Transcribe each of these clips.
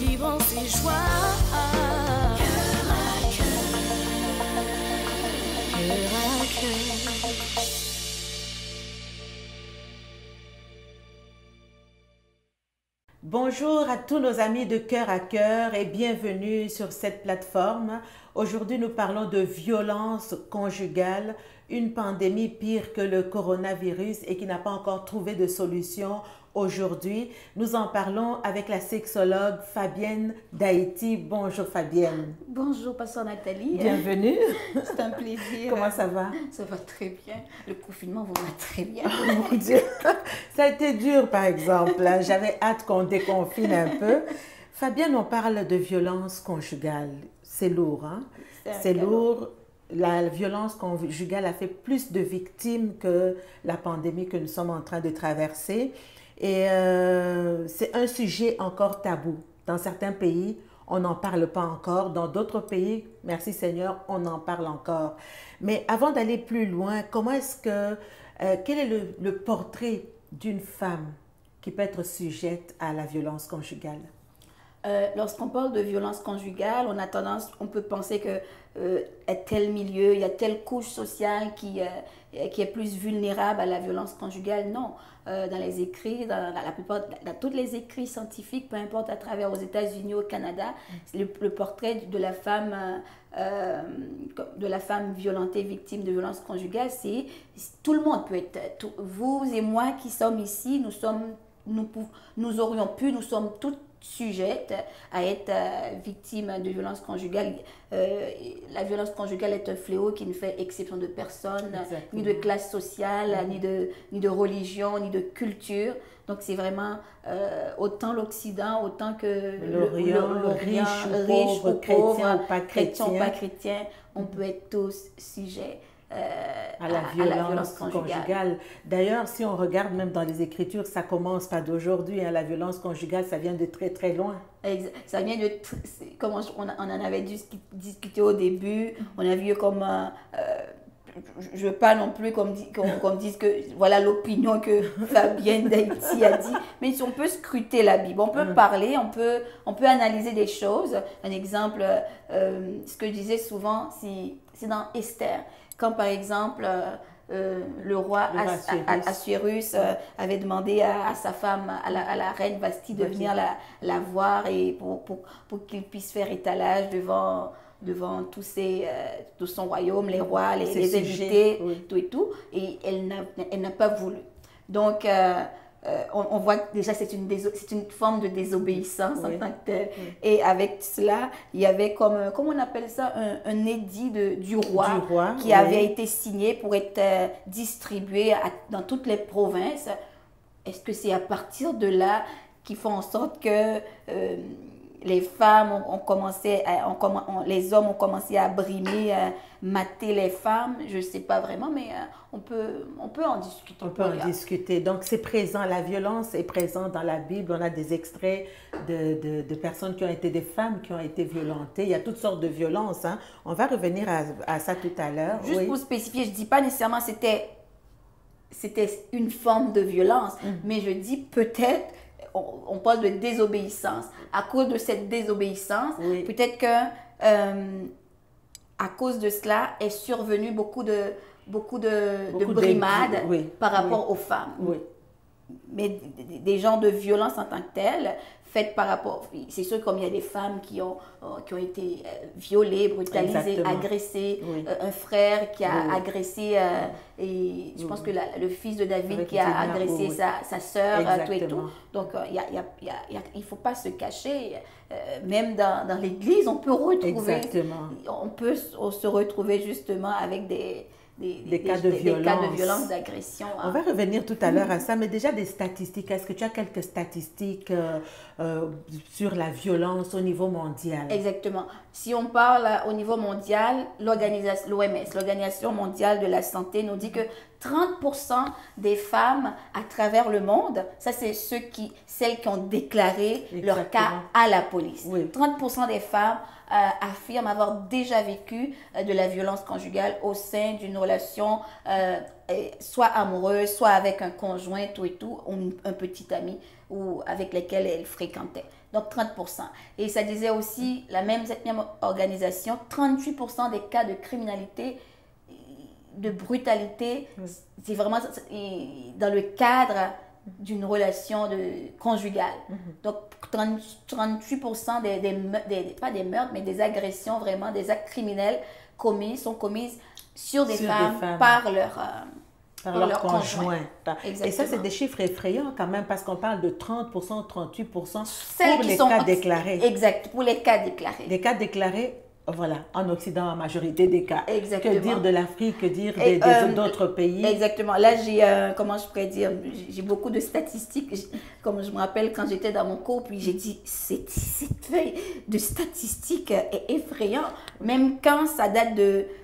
délivrance et joie. Cœur à cœur. Bonjour à tous nos amis de Cœur à Cœur et bienvenue sur cette plateforme. Aujourd'hui, nous parlons de violence conjugale, une pandémie pire que le coronavirus et qui n'a pas encore trouvé de solution aujourd'hui. Nous en parlons avec la sexologue Fabienne d'Haïti. Bonjour Fabienne. Bonjour, pasteur Nathalie. Bienvenue. C'est un plaisir. Comment ça va? Ça va très bien. Le confinement va très bien. Oh mon Dieu, ça a été dur par exemple. J'avais hâte qu'on déconfine un peu. Fabienne, on parle de violence conjugale. C'est lourd, hein? C'est lourd. La violence conjugale a fait plus de victimes que la pandémie que nous sommes en train de traverser. Et c'est un sujet encore tabou. Dans certains pays, on n'en parle pas encore. Dans d'autres pays, merci Seigneur, on en parle encore. Mais avant d'aller plus loin, quel est le portrait d'une femme qui peut être sujette à la violence conjugale? Lorsqu'on parle de violence conjugale, on peut penser que à tel milieu, il y a telle couche sociale qui est plus vulnérable à la violence conjugale. Non, dans les écrits, dans tous les écrits scientifiques, peu importe à travers aux États-Unis, au Canada, le portrait de la femme violentée, victime de violence conjugale, c'est tout le monde peut être. Vous et moi qui sommes ici, nous sommes toutes sujettes à être victimes de violences conjugales. La violence conjugale est un fléau qui ne fait exception de personne, ni de classe sociale, ni de religion, ni de culture. Donc c'est vraiment autant l'Occident, autant que l'Orient, riche ou pauvre, chrétien ou pas chrétien, on peut être tous sujets à la violence conjugale. D'ailleurs, si on regarde même dans les Écritures, ça commence pas d'aujourd'hui. Hein, la violence conjugale, ça vient de très très loin. Ça vient comme on en avait discuté au début. On a vu comme je veux pas non plus qu'on dise que voilà l'opinion que Fabienne d'Haïti a dit, mais si on peut scruter la Bible, on peut parler, on peut analyser des choses. Un exemple, ce que je disais souvent, c'est dans Esther. Comme par exemple, le roi Assuérus avait demandé à sa femme, à la reine Vasti, de venir la voir et pour qu'il puisse faire étalage devant tout son royaume, les rois, les invités, tout et tout. Et elle n'a pas voulu. Donc, on voit que déjà c'est une forme de désobéissance en tant que telle. Et avec cela, il y avait comment on appelle ça, un édit du roi qui avait été signé pour être distribué dans toutes les provinces. Est-ce que c'est à partir de là qu'ils font en sorte que les femmes les hommes ont commencé à brimer, mater les femmes? Je ne sais pas vraiment, mais on peut en discuter. On peut en discuter. Donc, c'est présent, la violence est présente dans la Bible. On a des extraits de personnes qui ont été des femmes qui ont été violentées. Il y a toutes sortes de violences. Hein. On va revenir à ça tout à l'heure. Juste pour spécifier, je ne dis pas nécessairement c'était une forme de violence, mais je dis peut-être on parle de désobéissance. À cause de cette désobéissance, peut-être que à cause de cela est survenu beaucoup de brimades par rapport aux femmes. Mais des genres de violence en tant que telles, faites par rapport... C'est sûr, comme il y a des femmes qui ont été violées, brutalisées, agressées, un frère qui a agressé, et je pense que le fils de David qui a agressé sa sœur, tout et tout. Donc, il ne faut pas se cacher. Même dans l'Église, on peut retrouver... On peut se retrouver justement avec des cas de violence, d'agression. On va revenir tout à l'heure à ça, mais déjà des statistiques. Est-ce que tu as quelques statistiques sur la violence au niveau mondial? Exactement. Si on parle au niveau mondial, l'OMS, l'Organisation mondiale de la santé, nous dit que 30% des femmes à travers le monde, ça c'est celles qui ont déclaré leur cas à la police. Oui. 30% des femmes affirment avoir déjà vécu de la violence conjugale au sein d'une relation soit amoureuse, soit avec un conjoint, tout et tout, ou un petit ami ou avec lequel elles fréquentaient. Donc 30%. Et ça disait aussi, cette même organisation, 38% des cas de criminalité, de brutalité, c'est vraiment dans le cadre d'une relation conjugale. Donc 38% pas des meurtres, mais des agressions, vraiment des actes criminels sont commises sur des femmes par leur conjoint. Et ça, c'est des chiffres effrayants quand même, parce qu'on parle de 30%, 38% pour les cas déclarés. Exact, pour les cas déclarés. Les cas déclarés, voilà, en Occident, en majorité des cas. Exactement. Que dire de l'Afrique, que dire d'autres pays? Exactement. Là, comment je pourrais dire, j'ai beaucoup de statistiques. Comme je me rappelle quand j'étais dans mon cours, puis j'ai dit, cette feuille de statistiques est effrayante. Même quand ça date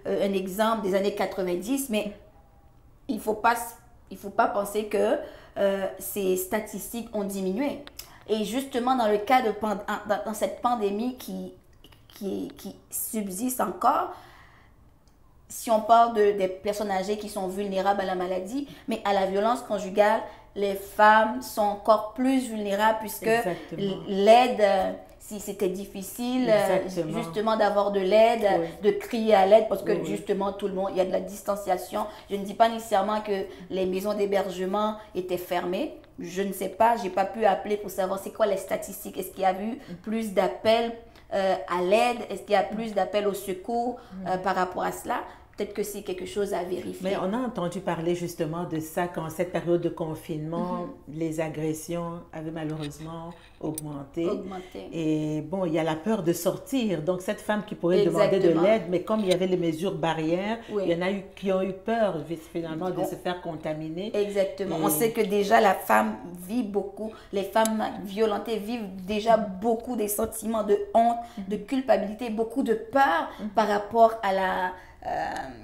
un exemple des années 90, mais il faut pas penser que ces statistiques ont diminué. Et justement, dans le cas dans cette pandémie qui subsiste encore, si on parle des personnes âgées qui sont vulnérables à la maladie, mais à la violence conjugale, les femmes sont encore plus vulnérables puisque l'aide, si c'était difficile justement d'avoir de l'aide, de crier à l'aide parce que justement tout le monde, il y a de la distanciation. Je ne dis pas nécessairement que les maisons d'hébergement étaient fermées. Je ne sais pas, j'ai pas pu appeler pour savoir c'est quoi les statistiques. Est-ce qu'il y a eu plus d'appels à l'aide? Est-ce qu'il y a plus d'appels au secours par rapport à cela? Peut-être que c'est quelque chose à vérifier. Mais on a entendu parler justement de ça quand cette période de confinement, les agressions avaient malheureusement augmenté. Et bon, il y a la peur de sortir. Donc cette femme qui pourrait demander de l'aide, mais comme il y avait les mesures barrières, il y en a eu qui ont eu peur finalement de se faire contaminer. Exactement. On sait que déjà la femme vit beaucoup, les femmes violentées vivent déjà beaucoup des sentiments de honte, de culpabilité, beaucoup de peur par rapport à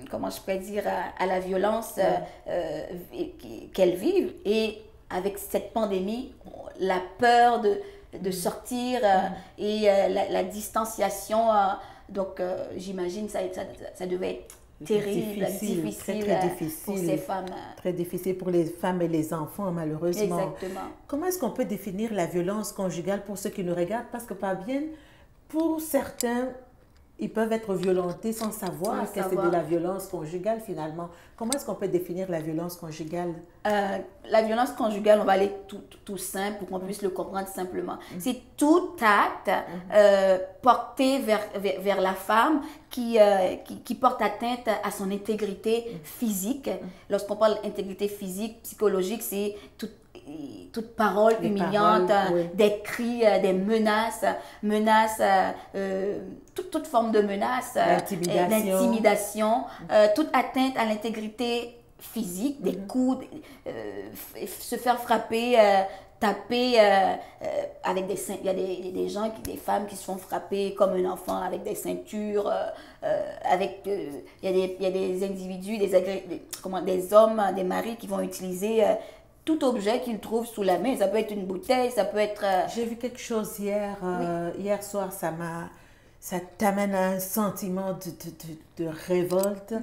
comment je pourrais dire, à la violence qu'elles vivent. Et avec cette pandémie, la peur de sortir et la distanciation, donc j'imagine ça devait être terrible, difficile, très difficile pour ces femmes. Très difficile pour les femmes et les enfants, malheureusement. Exactement. Comment est-ce qu'on peut définir la violence conjugale pour ceux qui nous regardent? Parce que, Fabienne, pour certains, ils peuvent être violentés sans savoir que c'est de la violence conjugale finalement. Comment est-ce qu'on peut définir la violence conjugale? La violence conjugale, on va aller tout simple pour qu'on puisse le comprendre simplement. C'est tout acte porté vers la femme qui porte atteinte à son intégrité physique. Lorsqu'on parle d'intégrité physique, psychologique, c'est toute parole humiliante, des cris, des menaces, toute forme de menace, d'intimidation, toute atteinte à l'intégrité physique, des coups, se faire frapper, taper avec des ceintures. Il y a des femmes qui se font frapper comme un enfant avec des ceintures, il y a des individus, des hommes, des maris qui vont utiliser tout objet qu'ils trouvent sous la main. Ça peut être une bouteille, ça peut être... J'ai vu quelque chose hier, hier soir, ça t'amène à un sentiment de révolte.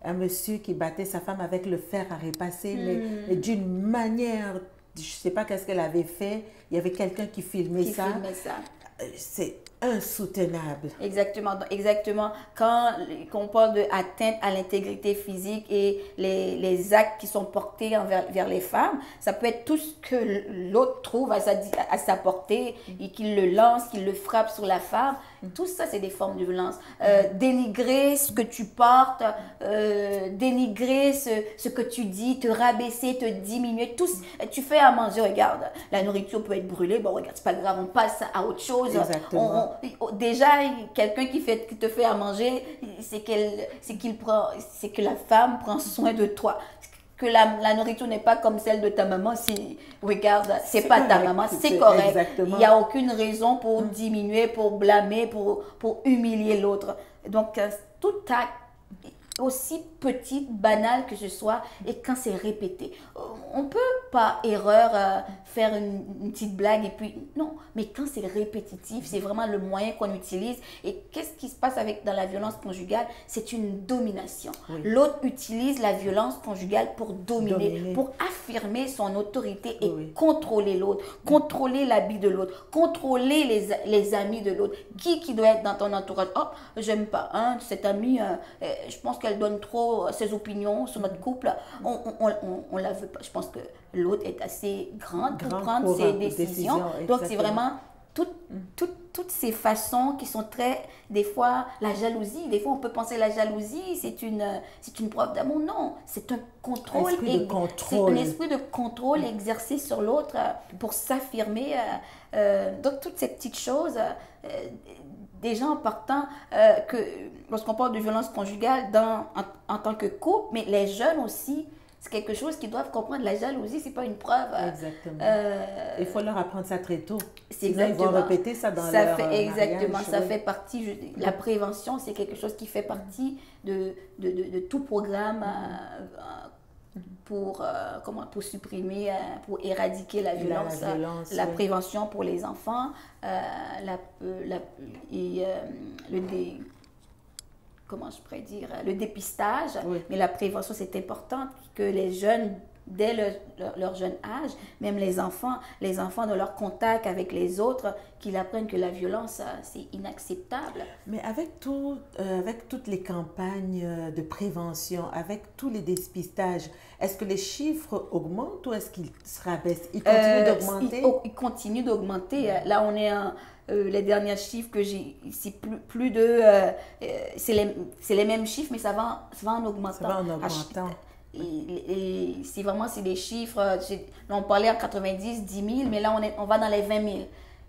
Un monsieur qui battait sa femme avec le fer à repasser, mais d'une manière, je ne sais pas qu'est-ce qu'elle avait fait. Il y avait quelqu'un qui filmait ça. C'est insoutenable. Exactement, exactement. Quand on parle d'atteinte à l'intégrité physique et les actes qui sont portés vers les femmes, ça peut être tout ce que l'autre trouve à sa portée et qu'il le lance, qu'il le frappe sur la femme. Tout ça, c'est des formes de violence. Dénigrer ce que tu portes, dénigrer ce que tu dis, te rabaisser, te diminuer. Tu fais à manger, regarde, la nourriture peut être brûlée, bon, regarde, c'est pas grave, on passe à autre chose. Déjà, quelqu'un qui te fait à manger, c'est que la femme prend soin de toi. Que la nourriture n'est pas comme celle de ta maman. Si, regarde, c'est pas ta maman, c'est correct. Exactement. Il n'y a aucune raison pour diminuer, pour blâmer, pour humilier l'autre. Donc, tout acte aussi petite, banale que ce soit, et quand c'est répété. On peut, par erreur, faire une petite blague et puis, non, mais quand c'est répétitif, c'est vraiment le moyen qu'on utilise. Et qu'est-ce qui se passe dans la violence conjugale? C'est une domination. Oui. L'autre utilise la violence conjugale pour dominer, pour affirmer son autorité et contrôler l'autre, contrôler l'habit de l'autre, contrôler les amis de l'autre. Qui doit être dans ton entourage? Oh, j'aime pas, hein, cette amie, je pense qu'elle donne trop ses opinions sur notre couple. On la veut pas. Je pense que l'autre est assez grande pour prendre ses décisions. Donc, c'est vraiment toutes ces façons qui sont très, des fois, la jalousie. Des fois, on peut penser la jalousie, c'est une preuve d'amour. Non, c'est un contrôle. C'est un esprit de contrôle exercé sur l'autre pour s'affirmer. Donc, toutes ces petites choses, déjà en partant, lorsqu'on parle de violence conjugale en tant que couple, mais les jeunes aussi, c'est quelque chose qu'ils doivent comprendre. La jalousie, c'est pas une preuve. Exactement. Il faut leur apprendre ça très tôt. C'est exactement. Ils vont répéter ça dans leur exactement. mariage, ça fait partie. La prévention, c'est quelque chose qui fait partie de tout programme pour supprimer, pour éradiquer la violence. La prévention pour les enfants, comment je pourrais dire, le dépistage, mais la prévention, c'est important que les jeunes, dès leur jeune âge, même les enfants dans leur contact avec les autres, qu'ils apprennent que la violence, c'est inacceptable. Mais avec toutes les campagnes de prévention, avec tous les dépistages, est-ce que les chiffres augmentent ou est-ce qu'ils se rabaissent? Ils continuent d'augmenter? Ils continuent d'augmenter. Là, on est les derniers chiffres que j'ai, c'est plus de... c'est les mêmes chiffres, mais ça va en augmentant. Ça va en augmentant. Et c'est des chiffres, là, on parlait en 90, 10 000, mais là, on va dans les 20 000.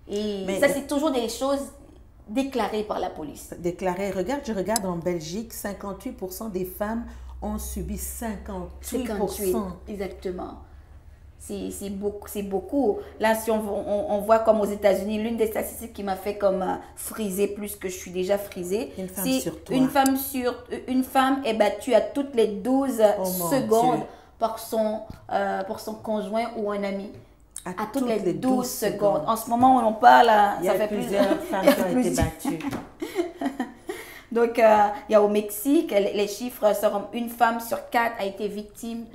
Et ça, c'est toujours des choses déclarées par la police. Déclarées. Je regarde en Belgique, 58% des femmes ont subi 58%. Exactement. C'est beaucoup. Là, si on voit comme aux États-Unis, l'une des statistiques qui m'a fait comme friser plus que je suis déjà frisée, c'est une femme est battue à toutes les 12 secondes par son conjoint ou un ami. À toutes les 12 secondes. En ce moment où on parle, ça fait plusieurs femmes qui ont été battues. Donc, il y a au Mexique, les chiffres seront une femme sur 4 a été victime.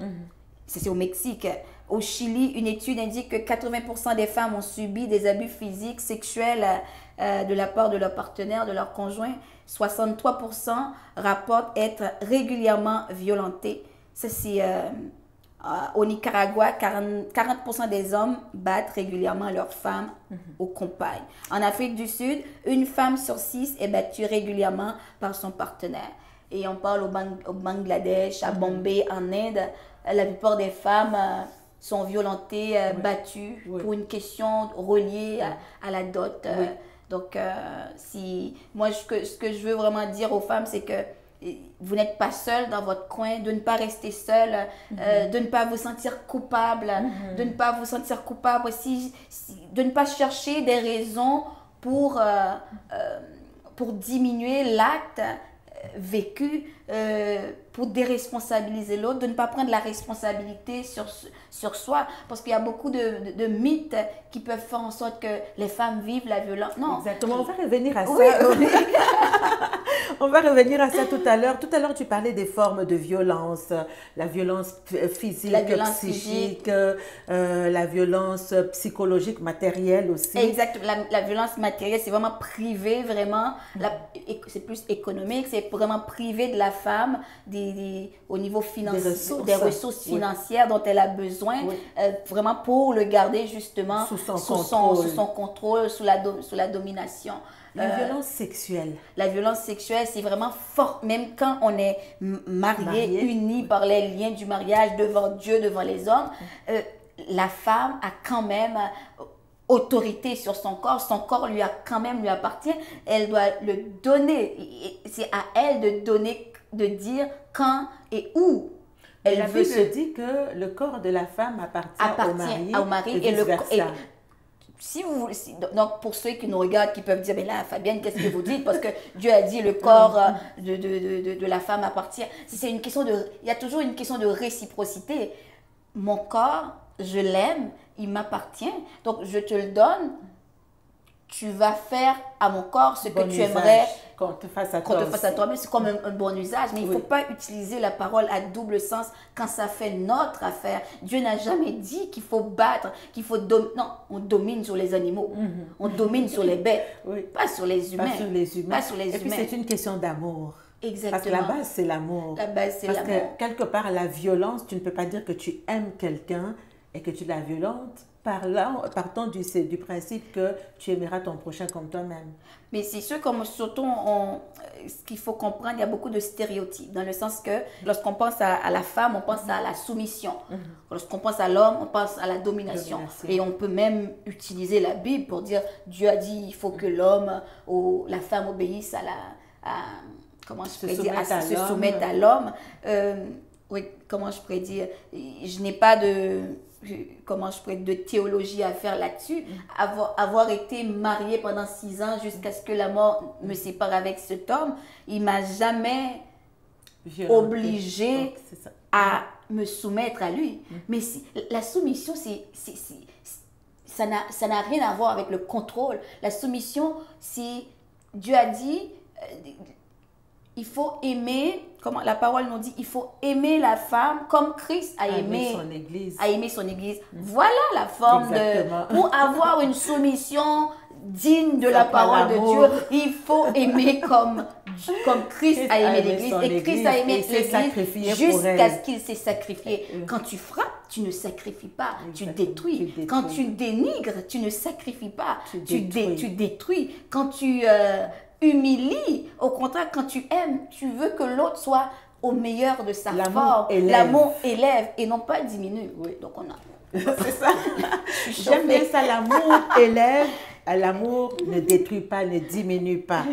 C'est au Mexique. Au Chili, une étude indique que 80% des femmes ont subi des abus physiques, sexuels de la part de leur partenaire, de leur conjoint. 63% rapportent être régulièrement violentées. Ça, c'est au Nicaragua, 40% des hommes battent régulièrement leurs femmes aux compagnes. En Afrique du Sud, une femme sur 6 est battue régulièrement par son partenaire. Et on parle au Bangladesh, à Bombay, en Inde, la plupart des femmes sont violentées, battues pour une question reliée à la dot. Donc, moi, ce que je veux vraiment dire aux femmes, c'est que vous n'êtes pas seul dans votre coin, de ne pas rester seul, de ne pas vous sentir coupable, de ne pas vous sentir coupable aussi, de ne pas chercher des raisons pour diminuer l'acte vécu, pour déresponsabiliser l'autre, de ne pas prendre la responsabilité sur soi, parce qu'il y a beaucoup de mythes qui peuvent faire en sorte que les femmes vivent la violence. Non. Exactement, on va revenir à ça. Oui. On va revenir à ça tout à l'heure. Tout à l'heure, tu parlais des formes de violence, la violence physique, psychique, la violence psychologique, matérielle aussi. Exactement, la violence matérielle, c'est vraiment privé, vraiment, c'est plus économique, c'est vraiment privé de la femme au niveau financier, des ressources financières dont elle a besoin, vraiment pour le garder justement sous son contrôle, sous la domination. La violence sexuelle. La violence sexuelle, c'est vraiment fort, même quand on est marié, uni par les liens du mariage devant Dieu, devant les hommes, la femme a quand même autorité sur son corps lui appartient, elle doit le donner, c'est à elle de dire quand et où elle la veut Bible dit que le corps de la femme appartient au mari et vice-versa. si vous, donc pour ceux qui nous regardent, qui peuvent dire, mais là, Fabienne, qu'est-ce que vous dites? Parce que Dieu a dit, le corps de la femme appartient. C'est une question de, il y a toujours une question de réciprocité. Mon corps, je l'aime, il m'appartient, donc je te le donne. Tu vas faire à mon corps ce que tu aimerais qu'on te fasse à toi. Mais c'est comme un bon usage. Mais il ne faut pas utiliser la parole à double sens quand ça fait notre affaire. Dieu n'a jamais dit qu'il faut battre, qu'il faut dominer. Non, on domine sur les animaux. On domine sur les bêtes. Pas sur les humains. Pas sur les humains. Pas sur les Et puis humains. c'est une question d'amour. Exactement. Parce que la base, c'est l'amour. La base, c'est l'amour. Parce que quelque part, la violence, tu ne peux pas dire que tu aimes quelqu'un et que tu la violentes. Partons du principe que tu aimeras ton prochain comme toi-même. Mais c'est sûr, comme surtout, ce qu'il faut comprendre, il y a beaucoup de stéréotypes, dans le sens que lorsqu'on pense à la femme, on pense à la soumission. Lorsqu'on pense à l'homme, on pense à la domination. Et on peut même utiliser la Bible pour dire, Dieu a dit, il faut que l'homme ou la femme obéisse comment je pourrais dire, se soumette à l'homme. Oui, comment je pourrais dire, je n'ai pas de théologie à faire là-dessus. Avoir été mariée pendant 6 ans jusqu'à ce que la mort me sépare avec cet homme, il m'a jamais obligée à me soumettre à lui. Mais la soumission, ça n'a rien à voir avec le contrôle. La soumission, c'est, Dieu a dit, il faut aimer, comme la parole nous dit, il faut aimer la femme comme Christ a aimé son Église. Voilà la forme pour avoir une soumission digne de la parole de Dieu, il faut aimer comme Christ a aimé l'Église. Et Christ a aimé l'Église jusqu'à ce qu'il s'est sacrifié. Quand tu frappes, tu ne sacrifies pas, tu détruis. Quand tu dénigres, tu ne sacrifies pas, tu détruis. Quand tu humilies, au contraire, quand tu aimes, tu veux que l'autre soit au meilleur de sa forme. L'amour élève et non pas diminue. Donc on a... C'est ça. J'aime bien ça, l'amour élève. L'amour ne détruit pas, ne diminue pas.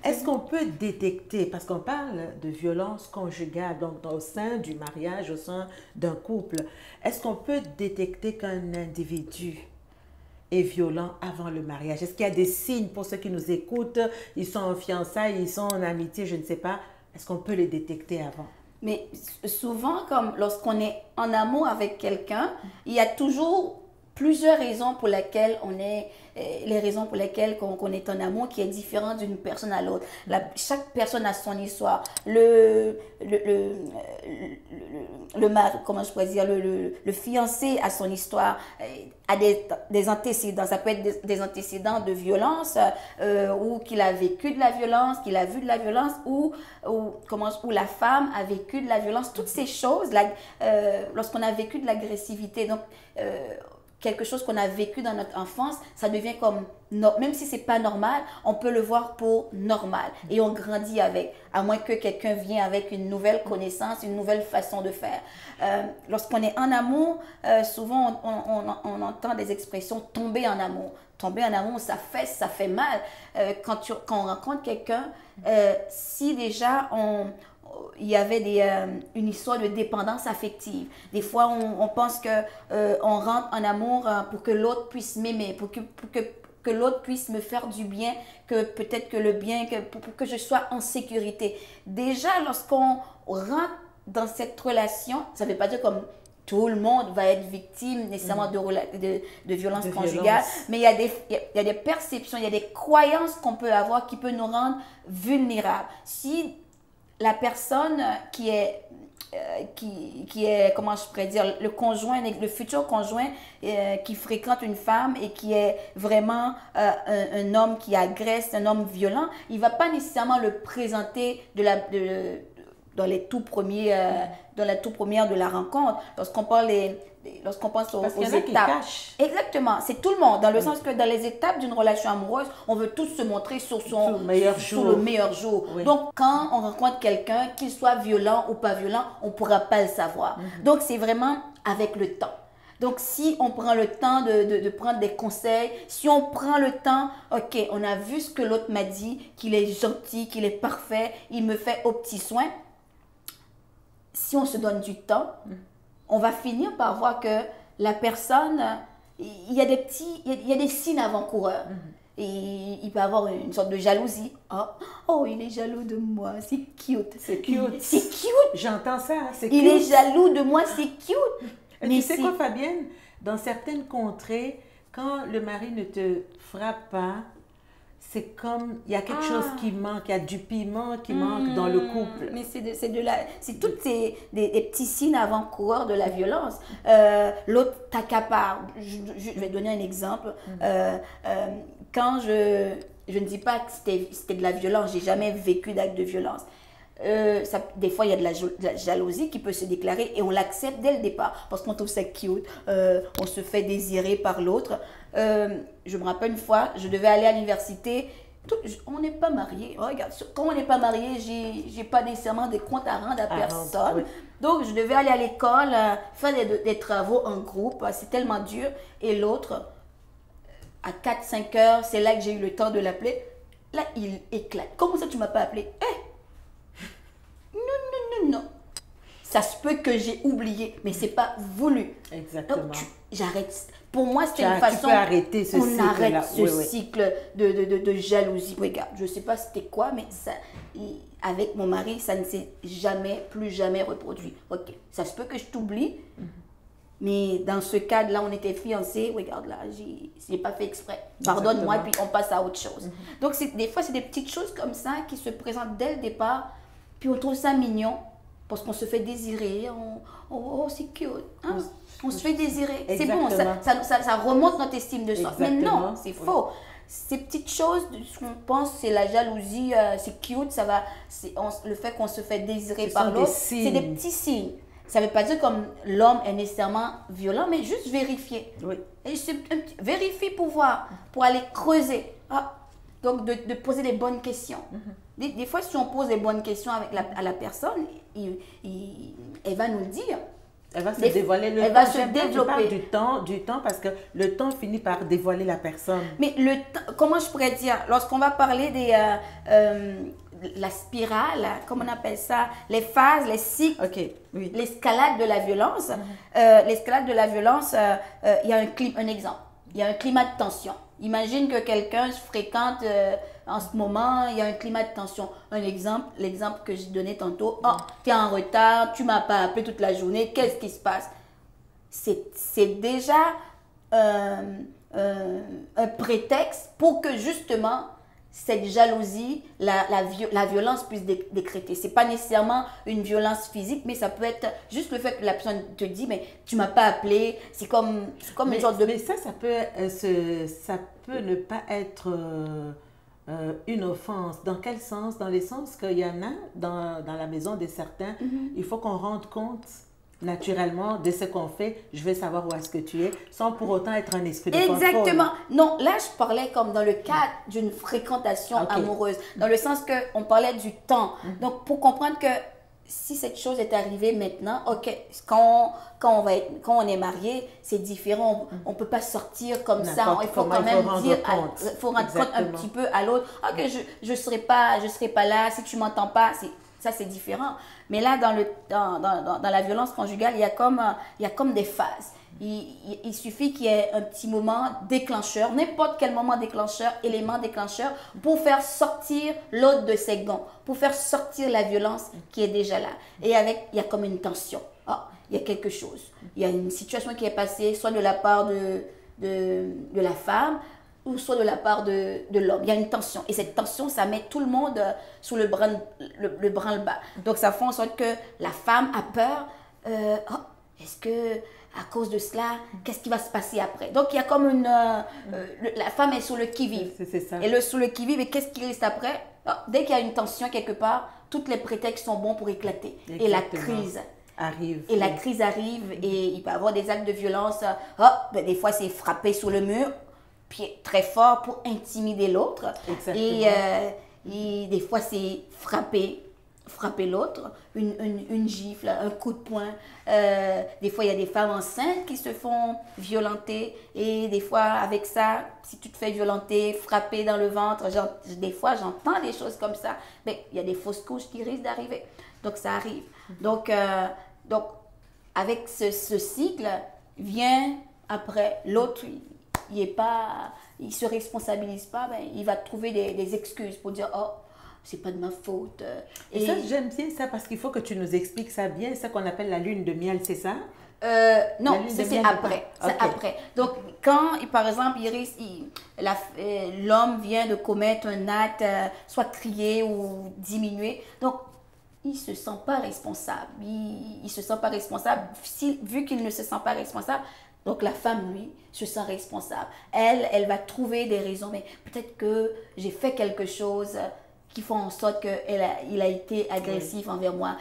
Est-ce qu'on peut détecter, parce qu'on parle de violence conjugale, donc au sein du mariage, au sein d'un couple, est-ce qu'on peut détecter qu'un individu est violent avant le mariage? Est-ce qu'il y a des signes pour ceux qui nous écoutent, ils sont en fiançailles, ils sont en amitié, je ne sais pas, est-ce qu'on peut les détecter avant? Mais souvent, comme lorsqu'on est en amour avec quelqu'un, il y a toujours plusieurs raisons pour lesquelles on est en amour qui est différent d'une personne à l'autre. Chaque personne a son histoire. Comment je pourrais dire, le fiancé a son histoire, a des antécédents. Ça peut être des antécédents de violence, ou qu'il a vécu de la violence, qu'il a vu de la violence, ou la femme a vécu de la violence. Toutes ces choses, lorsqu'on a vécu de l'agressivité, donc quelque chose qu'on a vécu dans notre enfance, ça devient comme, même si c'est pas normal, on peut le voir pour normal et on grandit avec, à moins que quelqu'un vienne avec une nouvelle connaissance, une nouvelle façon de faire. Lorsqu'on est en amour, souvent on entend des expressions tomber en amour. Tomber en amour, ça fait mal. Quand on rencontre quelqu'un, si déjà il y avait une histoire de dépendance affective. Des fois, on pense qu'on rentre en amour pour que l'autre puisse m'aimer, pour que l'autre puisse me faire du bien, que peut-être que le bien, pour que je sois en sécurité. Déjà, lorsqu'on rentre dans cette relation, ça ne veut pas dire comme tout le monde va être victime nécessairement de violences conjugales, mais il y a des perceptions, il y a des croyances qu'on peut avoir qui peuvent nous rendre vulnérables. Si la personne qui est, comment je pourrais dire, le futur conjoint qui fréquente une femme et qui est vraiment un homme qui agresse, un homme violent, il ne va pas nécessairement le présenter dans la toute première de la rencontre. Lorsqu'on pense aux étapes. Exactement, c'est tout le monde. Dans le sens que dans les étapes d'une relation amoureuse, on veut tous se montrer sur le meilleur jour. Oui. Donc, quand on rencontre quelqu'un, qu'il soit violent ou pas violent, on ne pourra pas le savoir. Donc, c'est vraiment avec le temps. Donc, si on prend le temps de prendre des conseils, si on prend le temps, ok, on a vu ce que l'autre m'a dit, qu'il est gentil, qu'il est parfait, il me fait aux petits soins. Si on se donne du temps, on va finir par voir que la personne il y a des petits, il y a des signes avant-coureurs. Et il peut avoir une sorte de jalousie. Oh, il est jaloux de moi, c'est cute. C'est cute. C'est cute. J'entends ça, c'est cute. Il est jaloux de moi, c'est cute. Et tu sais quoi, Fabienne? Dans certaines contrées, quand le mari ne te frappe pas, c'est comme, il y a quelque chose qui manque, il y a du piment qui manque dans le couple. Mais c'est tous des petits signes avant-coureurs de la violence. L'autre t'accapare. Je vais donner un exemple. Quand je ne dis pas que c'était de la violence, j'ai jamais vécu d'acte de violence. Des fois, il y a de la jalousie qui peut se déclarer et on l'accepte dès le départ parce qu'on trouve ça cute, on se fait désirer par l'autre. Je me rappelle une fois, je devais aller à l'université. On n'est pas mariés. Oh, regarde, quand on n'est pas marié, j'ai pas nécessairement des comptes à rendre à personne. Oui. Donc, je devais aller à l'école, faire des travaux en groupe. C'est tellement dur. Et l'autre, à 4-5 heures, c'est là que j'ai eu le temps de l'appeler. Là, il éclate. Comment ça, tu m'as pas appelé? Non. Ça se peut que j'ai oublié, mais c'est pas voulu. Exactement. Donc, j'arrête. Pour moi, c'est une façon. Tu peux arrêter ce cycle. On arrête ce cycle de jalousie. Regarde, je sais pas c'était quoi, mais ça, avec mon mari, ça ne s'est plus jamais reproduit. Ok, ça se peut que je t'oublie, mais dans ce cadre-là, on était fiancés. Regarde là, j'ai pas fait exprès. Pardonne-moi, puis on passe à autre chose. Donc, des fois, c'est des petites choses comme ça qui se présentent dès le départ. Puis on trouve ça mignon parce qu'on se fait désirer. Oh, c'est cute. Hein? On se fait désirer. C'est bon, ça remonte notre estime de soi. Mais non, c'est faux. Ces petites choses, ce qu'on pense, c'est la jalousie, c'est cute, le fait qu'on se fait désirer par l'autre, c'est des petits signes. Ça ne veut pas dire comme l'homme est nécessairement violent, mais juste vérifier. Oui. Et vérifie pour voir, pour aller creuser. Donc, de poser les bonnes questions. Des fois, si on pose les bonnes questions à la personne, elle va nous le dire. Elle va se dévoiler. Elle va se développer. Tu parles du temps parce que le temps finit par dévoiler la personne. Mais le temps, comment je pourrais dire, lorsqu'on va parler la spirale, comment on appelle ça, les phases, les cycles, l'escalade de la violence, l'escalade de la violence, il y a un exemple. Il y a un climat de tension. Imagine que quelqu'un se fréquente en ce moment, il y a un climat de tension. L'exemple que j'ai donné tantôt, tu es en retard, tu ne m'as pas appelé toute la journée, qu'est-ce qui se passe? C'est déjà un prétexte pour que justement cette jalousie, la violence puisse décréter. Ce n'est pas nécessairement une violence physique, mais ça peut être juste le fait que la personne te dit, mais tu ne m'as pas appelé, c'est comme une sorte de... Mais ça peut ne pas être une offense. Dans quel sens? Dans le sens qu'il y en a dans la maison de certains, il faut qu'on rende compte naturellement de ce qu'on fait. Je veux savoir où est-ce que tu es, sans pour autant être un esprit de contrôle. Exactement. Non, là, je parlais comme dans le cadre d'une fréquentation amoureuse, dans le sens qu'on parlait du temps. Donc, pour comprendre que si cette chose est arrivée maintenant, ok, quand on est marié, c'est différent. On ne peut pas sortir comme ça. Il faut quand même dire, il faut rendre compte un petit peu à l'autre. Ok, je serai pas là. Si tu m'entends pas, ça c'est différent. Mais là, dans la violence conjugale, il y a comme des phases. Il suffit qu'il y ait un petit moment déclencheur, n'importe quel moment déclencheur, élément déclencheur, pour faire sortir l'autre de ses gonds, pour faire sortir la violence qui est déjà là. Et il y a comme une tension. Il y a quelque chose. Il y a une situation qui est passée, soit de la part de la femme, ou soit de la part de l'homme. Il y a une tension. Et cette tension, ça met tout le monde sous le branle-bas. Donc, ça fait en sorte que la femme a peur. Est-ce que, à cause de cela, qu'est-ce qui va se passer après? Donc, il y a comme la femme est sur le qui-vive. C'est ça. Et sur le qui-vive, et qu'est-ce qui reste après? Dès qu'il y a une tension quelque part, tous les prétextes sont bons pour éclater. Exactement. Et la crise arrive. Et la crise arrive et il peut y avoir des actes de violence. Des fois, c'est frapper sur le mur, puis très fort pour intimider l'autre. Et des fois, c'est frapper l'autre, une gifle, un coup de poing. Des fois, il y a des femmes enceintes qui se font violenter. Et des fois, avec ça, si tu te fais violenter, frapper dans le ventre, des fois, j'entends des choses comme ça. Mais il y a des fausses couches qui risquent d'arriver. Donc, ça arrive. Donc avec ce cycle, vient après, l'autre, il se responsabilise pas, ben, il va trouver des excuses pour dire, oh, c'est pas de ma faute. Et ça, j'aime bien ça parce qu'il faut que tu nous expliques ça bien. C'est ça qu'on appelle la lune de miel, c'est ça? Non, c'est après. C'est après. Donc, quand, par exemple, l'homme vient de commettre un acte, soit crier ou diminuer, donc, il ne se sent pas responsable. Il se sent pas responsable. Vu qu'il ne se sent pas responsable, donc la femme, lui, se sent responsable. Elle va trouver des raisons, mais peut-être que j'ai fait quelque chose qui font en sorte qu'il a été agressif envers moi.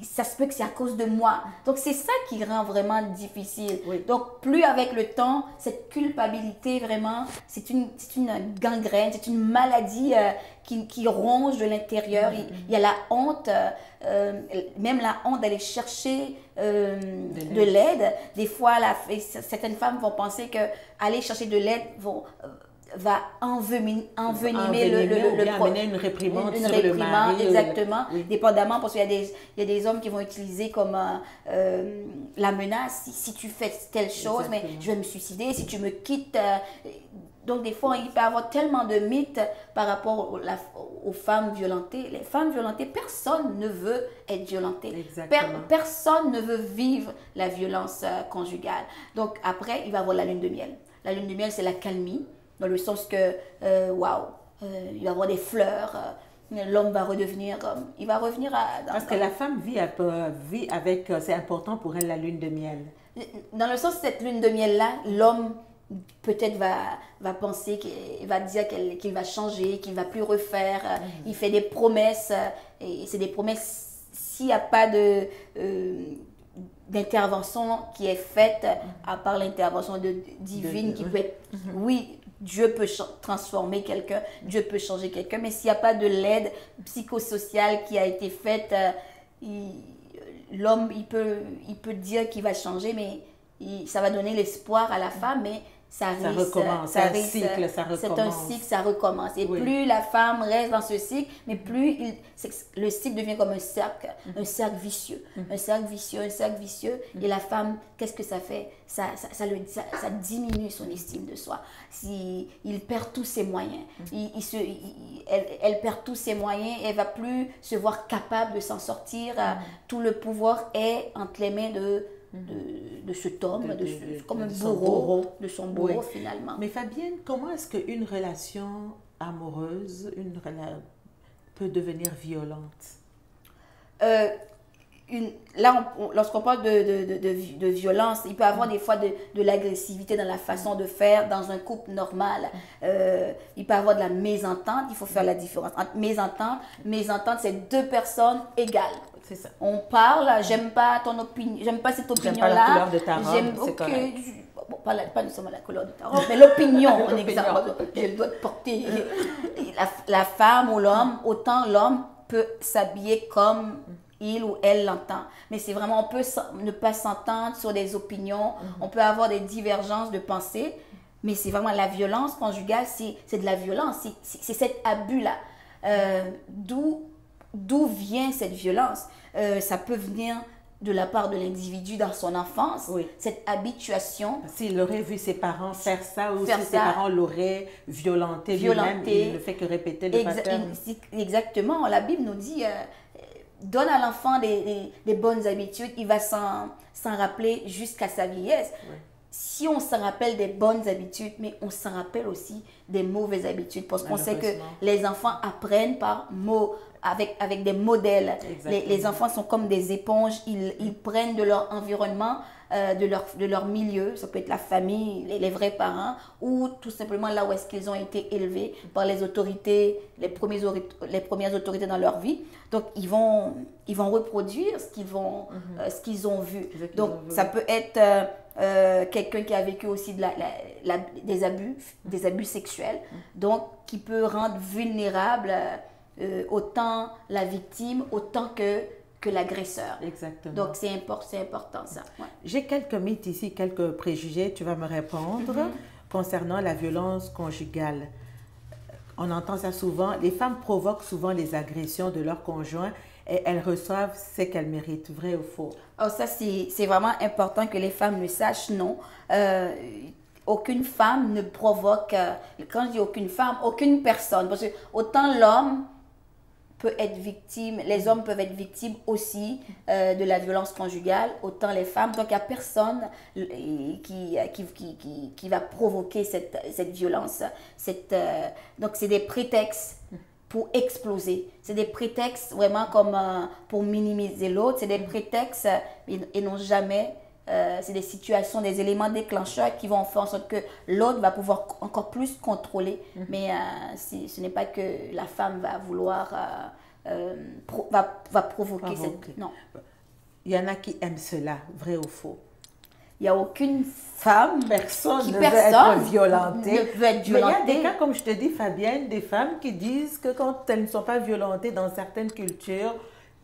Ça se peut que c'est à cause de moi. Donc, c'est ça qui rend vraiment difficile. Oui. Donc, plus avec le temps, cette culpabilité, vraiment, c'est une gangrène, c'est une maladie qui ronge de l'intérieur. Il y a la honte, même la honte d'aller chercher de l'aide. Des fois, certaines femmes vont penser qu'aller chercher de l'aide va envenimer amener une réprimande sur le mari. Exactement, oui. Dépendamment, parce qu'il y a des hommes qui vont utiliser comme la menace, si tu fais telle chose, mais je vais me suicider, si tu me quittes. Donc, des fois, il peut y avoir tellement de mythes par rapport aux femmes violentées. Les femmes violentées, personne ne veut être violenté. Personne ne veut vivre la violence conjugale. Donc, après, il va y avoir la lune de miel. La lune de miel, c'est la calmie. Dans le sens que, il va y avoir des fleurs, l'homme va redevenir, il va revenir Parce que la femme vit avec, c'est important pour elle, la lune de miel. Dans le sens, cette lune de miel-là, l'homme peut-être va penser, qu'il va dire qu'il va changer, qu'il ne va plus refaire, il fait des promesses, et c'est des promesses, s'il n'y a pas d'intervention qui est faite, à part l'intervention divine qui peut être, oui, Dieu peut transformer quelqu'un, Dieu peut changer quelqu'un, mais s'il n'y a pas de l'aide psychosociale qui a été faite, l'homme, il peut dire qu'il va changer, mais ça va donner l'espoir à la femme, mais ça recommence. C'est un cycle, ça recommence. Et plus la femme reste dans ce cycle, mais plus le cycle devient comme un cercle vicieux. Un cercle vicieux. Et la femme, qu'est-ce que ça fait? Ça diminue son estime de soi. Il perd tous ses moyens. Elle perd tous ses moyens. Elle ne va plus se voir capable de s'en sortir. Tout le pouvoir est entre les mains de cet homme, comme un bourreau, de son bourreau finalement. Mais Fabienne, comment est-ce qu'une relation amoureuse peut devenir violente? Lorsqu'on parle de violence, il peut y avoir des fois de l'agressivité dans la façon de faire dans un couple normal. Il peut y avoir de la mésentente, il faut faire la différence entre mésentente, c'est deux personnes égales. C'est ça. On parle, j'aime pas ton opinion, j'aime pas cette opinion-là. J'aime pas la couleur de ta robe, pas nécessairement la couleur de ta robe, mais l'opinion, en exemple. J'ai le droit de porter. La femme ou l'homme, autant l'homme peut s'habiller comme il ou elle l'entend. Mais c'est vraiment, on peut ne pas s'entendre sur des opinions, on peut avoir des divergences de pensée, mais c'est vraiment la violence conjugale, c'est de la violence, c'est cet abus-là. D'où vient cette violence? Ça peut venir de la part de l'individu dans son enfance, cette habituation. S'il aurait vu ses parents faire ça ou si ses parents l'auraient violenté lui-même, il ne fait que répéter le pattern. Exactement. La Bible nous dit, donne à l'enfant des bonnes habitudes, il va s'en rappeler jusqu'à sa vieillesse. Si on se rappelle des bonnes habitudes, mais on se rappelle aussi des mauvaises habitudes, parce qu'on sait que les enfants apprennent avec des modèles. Les enfants sont comme des éponges, ils prennent de leur environnement, de leur milieu, ça peut être la famille, les vrais parents, ou tout simplement là où est-ce qu'ils ont été élevés par les autorités, les premières autorités dans leur vie. Donc, ils vont reproduire ce qu'ils ont vu. Donc, ça peut être quelqu'un qui a vécu aussi des abus sexuels, donc qui peut rendre vulnérable autant la victime, autant que l'agresseur. Exactement. Donc, c'est important ça. Ouais. J'ai quelques mythes ici, quelques préjugés, tu vas me répondre, concernant la violence conjugale. On entend ça souvent, les femmes provoquent souvent les agressions de leur conjoint et elles reçoivent ce qu'elles méritent, vrai ou faux? Oh, ça, c'est vraiment important que les femmes le sachent, non. Aucune femme ne provoque, quand je dis aucune femme, aucune personne, parce que autant l'homme peut être victime, les hommes peuvent être victimes aussi de la violence conjugale, autant les femmes. Donc, il n'y a personne qui va provoquer cette violence. Donc, c'est des prétextes pour exploser. C'est des prétextes vraiment comme pour minimiser l'autre. C'est des prétextes et non jamais... c'est des situations, des éléments déclencheurs qui vont faire en sorte que l'autre va pouvoir encore plus contrôler. Mais ce n'est pas que la femme va vouloir, va provoquer cette... Non. Il y en a qui aiment cela, vrai ou faux? Il n'y a aucune femme, personne ne veut être violentée. Ne veut être violentée. Mais il y a des cas, comme je te dis, Fabienne, des femmes qui disent que quand elles ne sont pas violentées dans certaines cultures,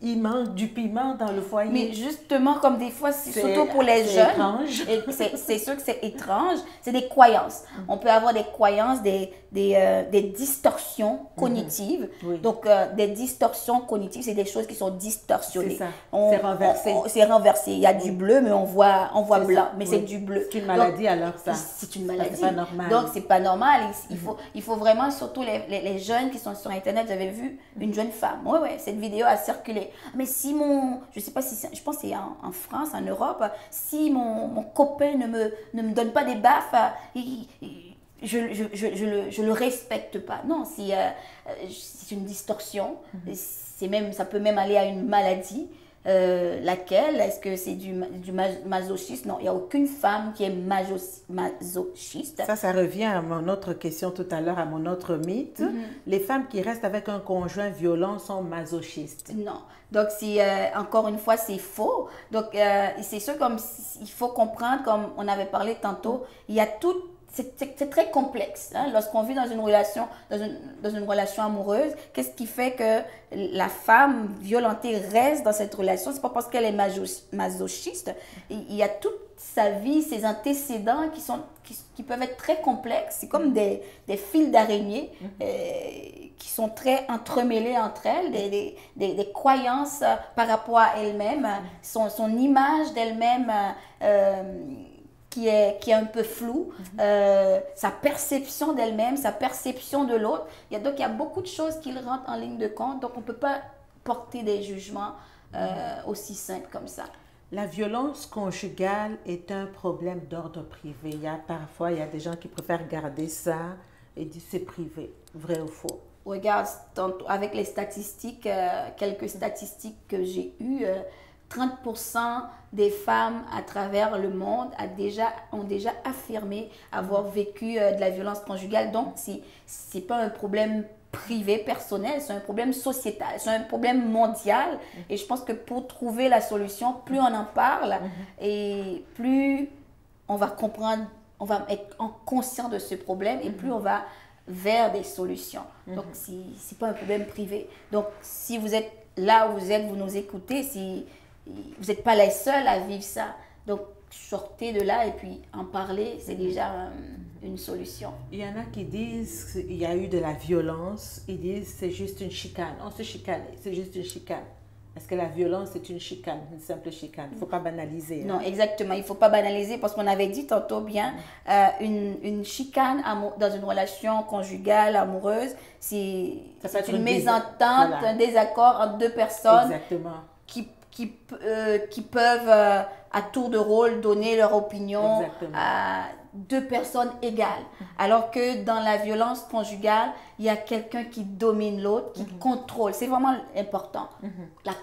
il manque du piment dans le foyer. Mais justement, comme des fois, surtout pour les jeunes, c'est sûr que c'est étrange, c'est des croyances. On peut avoir des croyances, des distorsions cognitives. Oui. Donc, des distorsions cognitives, c'est des choses qui sont distorsionnées. C'est ça, c'est renversé. C'est renversé. Il y a du bleu, mais on voit blanc, mais c'est du bleu. C'est une maladie alors ça. C'est une maladie. C'est pas normal. Donc, c'est pas normal. Il faut vraiment, surtout les jeunes qui sont sur Internet, j'avais vu une jeune femme. Oui, cette vidéo a circulé. Mais si je sais pas si je pense que c'est en France, en Europe, si mon copain ne me donne pas des baffes, je le respecte pas. Non, c'est une distorsion. Ça peut même aller à une maladie. Laquelle? Est-ce que c'est du masochisme? Non, il n'y a aucune femme qui est masochiste. Ça revient à mon autre question tout à l'heure, à mon autre mythe. Les femmes qui restent avec un conjoint violent sont masochistes. Non. Donc, encore une fois, c'est faux. Donc, c'est sûr, il faut comprendre, comme on avait parlé tantôt, il y a tout. C'est très complexe. Hein? Lorsqu'on vit dans une relation amoureuse, qu'est-ce qui fait que la femme violentée reste dans cette relation? C'est pas parce qu'elle est masochiste. Il y a toute sa vie, ses antécédents qui peuvent être très complexes. C'est comme des fils d'araignée qui sont très entremêlés entre elles, des croyances par rapport à elle-même, son image d'elle-même qui est un peu floue, sa perception d'elle-même, sa perception de l'autre. Donc, il y a beaucoup de choses qui rentrent en ligne de compte. Donc, on ne peut pas porter des jugements aussi simples comme ça. La violence conjugale est un problème d'ordre privé. Parfois, il y a des gens qui préfèrent garder ça et dire c'est privé. Vrai ou faux? Regarde, avec les statistiques, quelques statistiques que j'ai eues, 30% des femmes à travers le monde ont déjà affirmé avoir vécu de la violence conjugale. Donc, c'est pas un problème privé, personnel, c'est un problème sociétal, c'est un problème mondial. Et je pense que pour trouver la solution, plus on en parle et plus on va comprendre, on va être conscient de ce problème et plus on va vers des solutions. Donc, c'est pas un problème privé. Donc, si vous êtes là où vous êtes, vous nous écoutez, vous n'êtes pas les seuls à vivre ça. Donc, sortez de là et puis en parler, c'est déjà une solution. Il y en a qui disent qu'il y a eu de la violence. Ils disent c'est juste une chicane. On se chicane, c'est juste une chicane. Est-ce que la violence est une chicane, une simple chicane? Il ne faut pas banaliser. Non, exactement. Il ne faut pas banaliser parce qu'on avait dit tantôt bien, une chicane dans une relation conjugale, amoureuse, c'est une mésentente, un désaccord entre deux personnes. Exactement. Qui peuvent à tour de rôle donner leur opinion à deux personnes égales. Alors que dans la violence conjugale, il y a quelqu'un qui domine l'autre, qui contrôle. C'est vraiment important.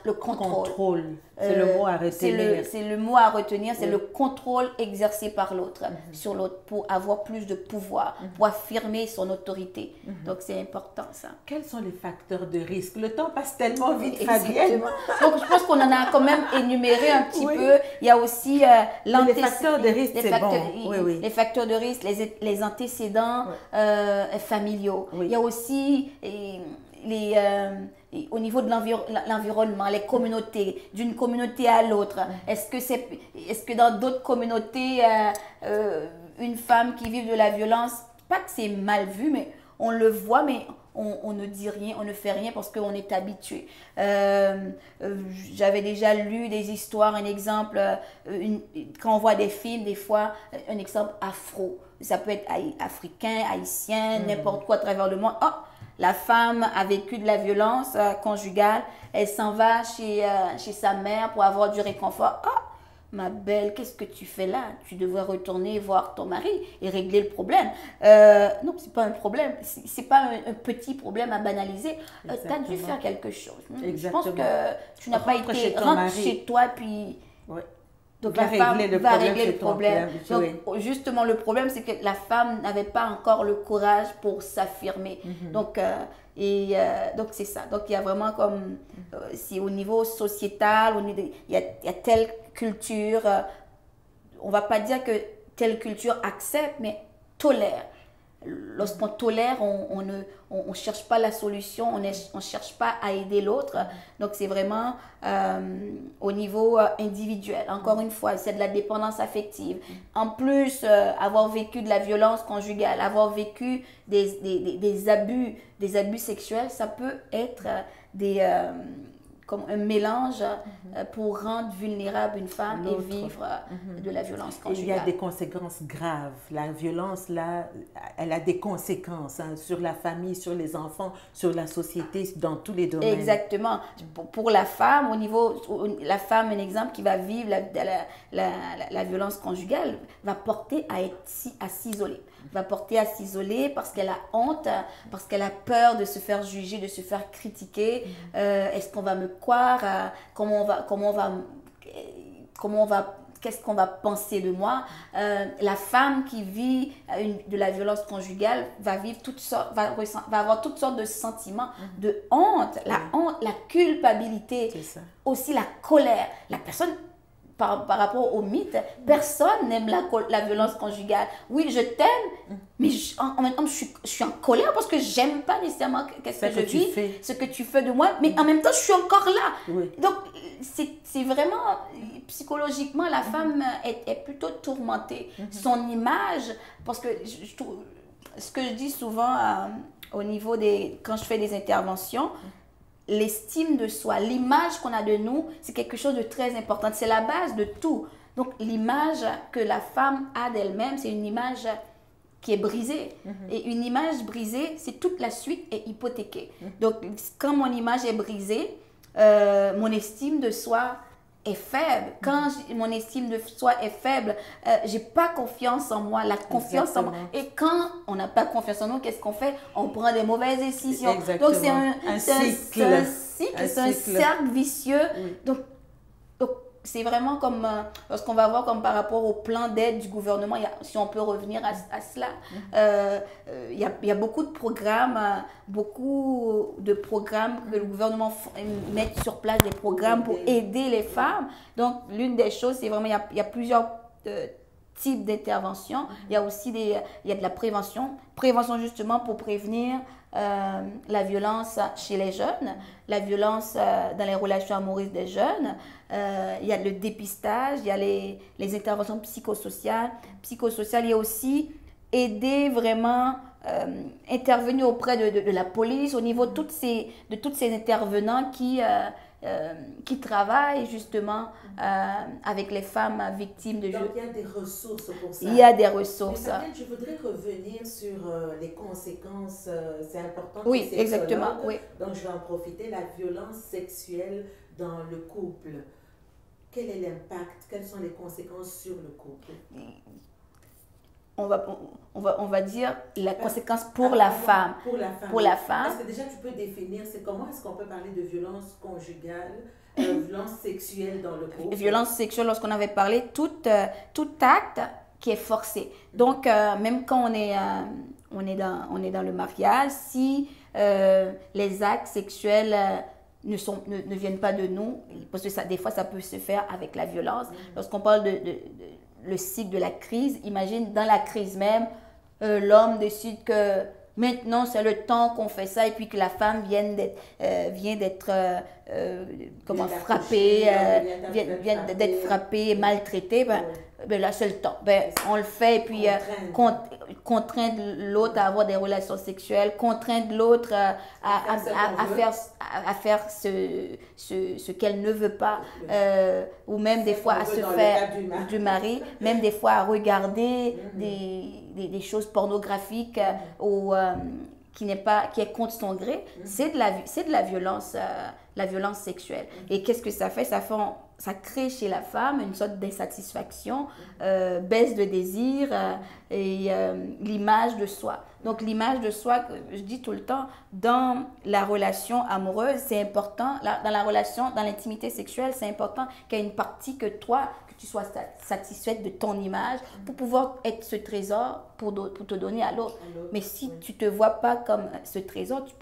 Le contrôle. C'est le mot à retenir. C'est le mot à retenir, c'est le contrôle exercé par l'autre sur l'autre pour avoir plus de pouvoir, pour affirmer son autorité. Donc, c'est important ça. Quels sont les facteurs de risque? Le temps passe tellement vite, Fabienne. Donc, je pense qu'on en a quand même énuméré un petit peu. Il y a aussi les facteurs de risque, c'est bon. Les facteurs de risque, les antécédents familiaux. Il y a aussi au niveau de l'environnement, les communautés, d'une communauté à l'autre. Est-ce que dans d'autres communautés, une femme qui vit de la violence, pas que c'est mal vu, mais on le voit, mais on ne dit rien, on ne fait rien parce qu'on est habitué. J'avais déjà lu des histoires, un exemple, quand on voit des films, des fois, un exemple afro. Ça peut être africain, haïtien, n'importe quoi à travers le monde. Oh, la femme a vécu de la violence conjugale, elle s'en va chez sa mère pour avoir du réconfort. Oh, ma belle, qu'est-ce que tu fais là? Tu devrais retourner voir ton mari et régler le problème. Non, c'est pas un problème. C'est pas un petit problème à banaliser. Tu as dû faire quelque chose. Je pense que tu n'as pas été... Rentre chez toi, puis... Ouais. Donc va la femme régler le va problème régler le chez ton problème. père, Donc justement, le problème, c'est que la femme n'avait pas encore le courage pour s'affirmer. Donc, donc c'est ça. Donc il y a vraiment comme, si au niveau sociétal, il y a telle culture, on va pas dire que telle culture accepte, mais tolère. Lorsqu'on tolère, on ne cherche pas la solution, on ne cherche pas à aider l'autre. Donc, c'est vraiment au niveau individuel. Encore une fois, c'est de la dépendance affective. En plus, avoir vécu de la violence conjugale, avoir vécu des abus sexuels, ça peut être comme un mélange pour rendre vulnérable une femme et vivre de la violence conjugale. Il y a des conséquences graves. La violence, là, elle a des conséquences sur la famille, sur les enfants, sur la société, dans tous les domaines. Exactement. Pour la femme, la femme, un exemple, qui va vivre la violence conjugale, va porter à s'isoler. Va porter à s'isoler parce qu'elle a honte, parce qu'elle a peur de se faire juger, de se faire critiquer. Est-ce qu'on va me croire? Qu'est-ce qu'on va penser de moi? La femme qui vit de la violence conjugale va avoir toutes sortes de sentiments, de honte, la honte, la culpabilité, aussi la colère. La personne, par rapport au mythe, personne n'aime la violence conjugale. Oui, je t'aime, mais en même temps, je suis en colère parce que j'aime pas nécessairement ce que je vis, ce que tu fais de moi, mais en même temps, je suis encore là. Oui. Donc, c'est vraiment, psychologiquement, la femme est plutôt tourmentée. Son image, parce que ce que je dis souvent au niveau quand je fais des interventions, l'estime de soi, l'image qu'on a de nous, c'est quelque chose de très important. C'est la base de tout. Donc, l'image que la femme a d'elle-même, c'est une image qui est brisée. Et une image brisée, c'est toute la suite est hypothéquée. Donc, quand mon image est brisée, mon estime de soi est faible. Quand mon estime de soi est faible, j'ai pas confiance en moi, la confiance en moi. Et quand on n'a pas confiance en nous, qu'est-ce qu'on fait? On prend des mauvaises décisions. Exactement. Donc c'est un cercle vicieux. Oui. Donc c'est vraiment comme lorsqu'on va voir comme par rapport au plan d'aide du gouvernement, si on peut revenir à cela, il y a beaucoup de programmes que le gouvernement met sur place, des programmes pour aider les femmes. Donc, l'une des choses, c'est vraiment, il y a plusieurs types d'interventions. Il y a aussi il y a de la prévention. Prévention justement pour prévenir la violence chez les jeunes, la violence dans les relations amoureuses des jeunes. Il y a le dépistage, il y a les interventions psychosociales. Psychosociales, il y a aussi aider vraiment, intervenir auprès de la police, au niveau de tous ces intervenants qui travaillent justement avec les femmes victimes de... Donc, il y a des ressources pour ça. Il y a des ressources. Mais Fabienne, je voudrais revenir sur les conséquences. C'est important. Oui, exactement. Oui. Donc, je vais en profiter. La violence sexuelle dans le couple. Quel est l'impact? Quelles sont les conséquences sur le couple? On va dire la conséquence pour la femme. Pour la femme. Est-ce que déjà tu peux définir, comment est-ce qu'on peut parler de violence conjugale, violence sexuelle dans le couple? Violence sexuelle, lorsqu'on avait parlé, tout acte qui est forcé. Donc, même quand on est dans le mariage, si les actes sexuels ne viennent pas de nous, parce que des fois, ça peut se faire avec la violence. Lorsqu'on parle le cycle de la crise, imagine dans la crise même, l'homme décide que maintenant c'est le temps qu'on fait ça et puis que la femme vient d'être frappée, vient d'être frappée et maltraitée. ben là, c'est le temps. Ben, on le fait et puis contraindre l'autre à avoir des relations sexuelles, contraindre l'autre à faire ce qu'elle ne veut pas, ou même des fois à se faire du mari, même des fois à regarder des choses pornographiques ou qui est contre son gré, c'est de la violence sexuelle. Et qu'est-ce que ça fait? Ça crée chez la femme une sorte d'insatisfaction, baisse de désir et l'image de soi. Donc l'image de soi, je dis tout le temps, dans la relation amoureuse, c'est important, dans la relation, dans l'intimité sexuelle, c'est important qu'il y ait une partie que tu sois satisfaite de ton image pour pouvoir être ce trésor pour te donner à l'autre. Mais si tu ne te vois pas comme ce trésor, tu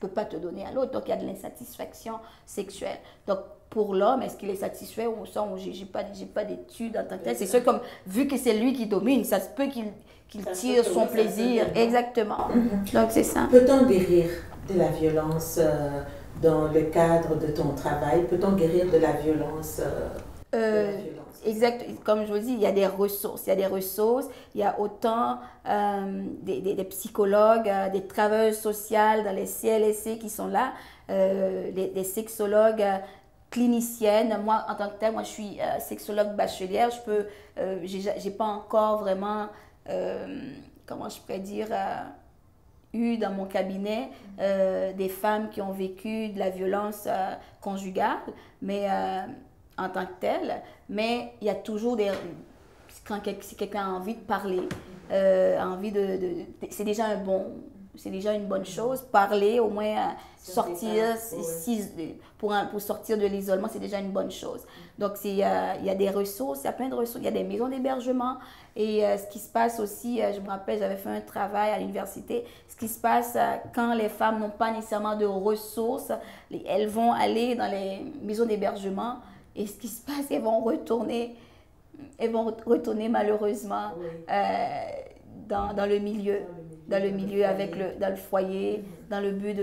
peux pas te donner à l'autre. Donc, il y a de l'insatisfaction sexuelle. Donc, pour l'homme, est-ce qu'il est satisfait ou ça, j'ai pas d'études en tant que tel. C'est sûr, comme, vu que c'est lui qui domine, ça se peut qu'il tire son plaisir. Exactement. Donc, c'est ça. Peut-on guérir de la violence dans le cadre de ton travail? Peut-on guérir de la violence Exact, comme je vous dis, il y a des ressources. Il y a autant des psychologues, des travailleuses sociales dans les CLSC qui sont là, des sexologues cliniciennes. Moi, en tant que telle, moi, je suis sexologue bachelière. J'ai pas encore vraiment, comment je pourrais dire, eu dans mon cabinet des femmes qui ont vécu de la violence conjugale, mais en tant que telle, mais il y a toujours si quelqu'un a envie de parler, c'est déjà une bonne chose, parler, au moins sortir, pour sortir de l'isolement, c'est déjà une bonne chose. Donc, il y a des ressources, il y a plein de ressources, il y a des maisons d'hébergement, et ce qui se passe aussi, je me rappelle, j'avais fait un travail à l'université, ce qui se passe quand les femmes n'ont pas nécessairement de ressources, elles vont aller dans les maisons d'hébergement. Et ce qui se passe, elles vont retourner malheureusement dans le milieu, dans le foyer, dans le but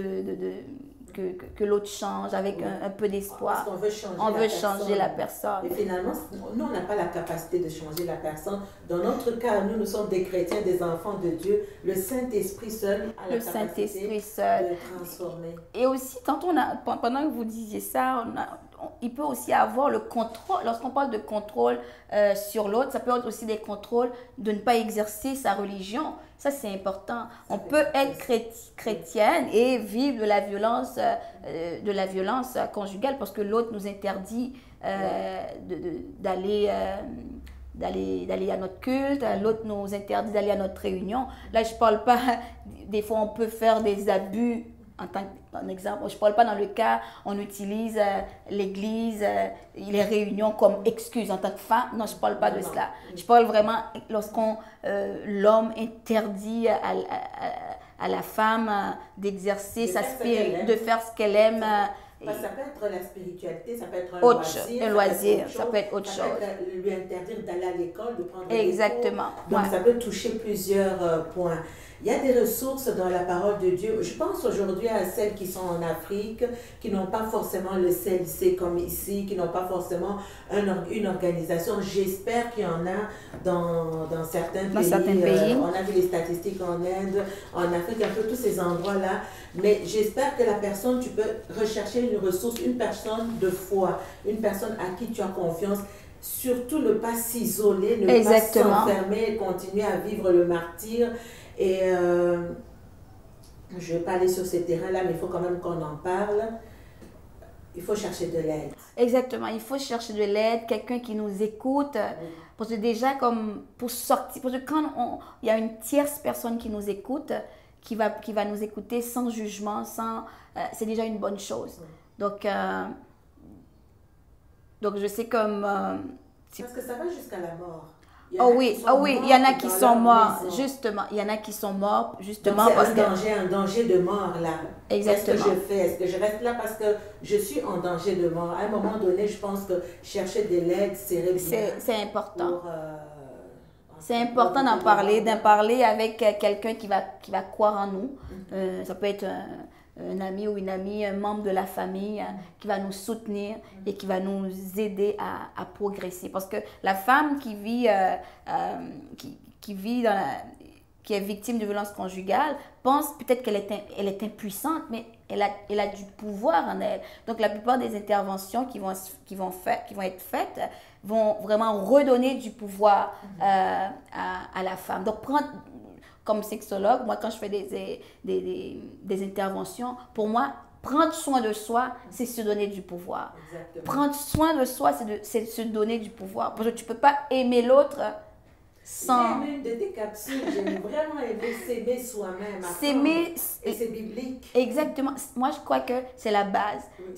que l'autre change avec un peu d'espoir. Parce qu'on veut changer la personne. Et finalement, nous, on n'a pas la capacité de changer la personne. Dans notre cas, nous sommes des chrétiens, des enfants de Dieu. Le Saint-Esprit seul a la capacité de transformer. Et aussi, pendant que vous disiez ça, il peut aussi avoir le contrôle. Lorsqu'on parle de contrôle sur l'autre, ça peut être aussi des contrôles de ne pas exercer sa religion. Ça, c'est important. On peut être chrétienne et vivre de la violence conjugale parce que l'autre nous interdit d'aller à notre culte, l'autre nous interdit d'aller à notre réunion. Là, je ne parle pas, des fois on peut faire des abus. En tant qu'exemple, je ne parle pas dans le cas, on utilise l'église, les réunions comme excuse en tant que femme. Non, je ne parle pas de cela. Je parle vraiment l'homme interdit à la femme d'exercer sa spiritualité, de faire ce qu'elle aime. Ça peut être la spiritualité, ça peut être un loisir, ça peut être autre chose. Ça peut être lui interdire d'aller à l'école, de prendre Exactement. des cours. Donc, ça peut toucher plusieurs points. Il y a des ressources dans la parole de Dieu. Je pense aujourd'hui à celles qui sont en Afrique, qui n'ont pas forcément le CLC comme ici, qui n'ont pas forcément une organisation. J'espère qu'il y en a dans certains pays. On a vu les statistiques en Inde, en Afrique, un peu tous ces endroits-là. Mais j'espère que la personne, tu peux rechercher une ressource, une personne de foi, une personne à qui tu as confiance. Surtout ne pas s'isoler, ne pas s'enfermer, continuer à vivre le martyre. Et je ne vais pas aller sur ces terrains-là, mais il faut quand même qu'on en parle. Il faut chercher de l'aide. Exactement, il faut chercher de l'aide, quelqu'un qui nous écoute. Parce que déjà, comme pour sortir, parce que quand il y a une tierce personne qui nous écoute, qui va nous écouter sans jugement, c'est déjà une bonne chose. Donc je sais comme... parce que ça va jusqu'à la mort. Oh oui, il y en a qui sont morts, justement. Il y en a qui sont morts, justement, parce que... un danger de mort, là. Exactement. Qu'est-ce que je fais? Est-ce que je reste là parce que je suis en danger de mort? À un moment donné, je pense que chercher de l'aide, c'est important. C'est important d'en parler avec quelqu'un qui va croire en nous. Ça peut être un ami ou une amie, un membre de la famille qui va nous soutenir et qui va nous aider à progresser. Parce que la femme qui vit, qui vit dans qui est victime de violence conjugale pense peut-être qu'elle est impuissante, mais elle a du pouvoir en elle. Donc la plupart des interventions qui vont être faites vont vraiment redonner du pouvoir à la femme. Donc comme sexologue, moi quand je fais des interventions, pour moi, prendre soin de soi, c'est se donner du pouvoir. Exactement. Prendre soin de soi, c'est se donner du pouvoir. Parce que tu ne peux pas aimer l'autre sans... Il y a une de tes capsules, j'ai vraiment aimé s'aimer soi-même. S'aimer... Et c'est biblique. Exactement. Moi, je crois que c'est la base. Oui.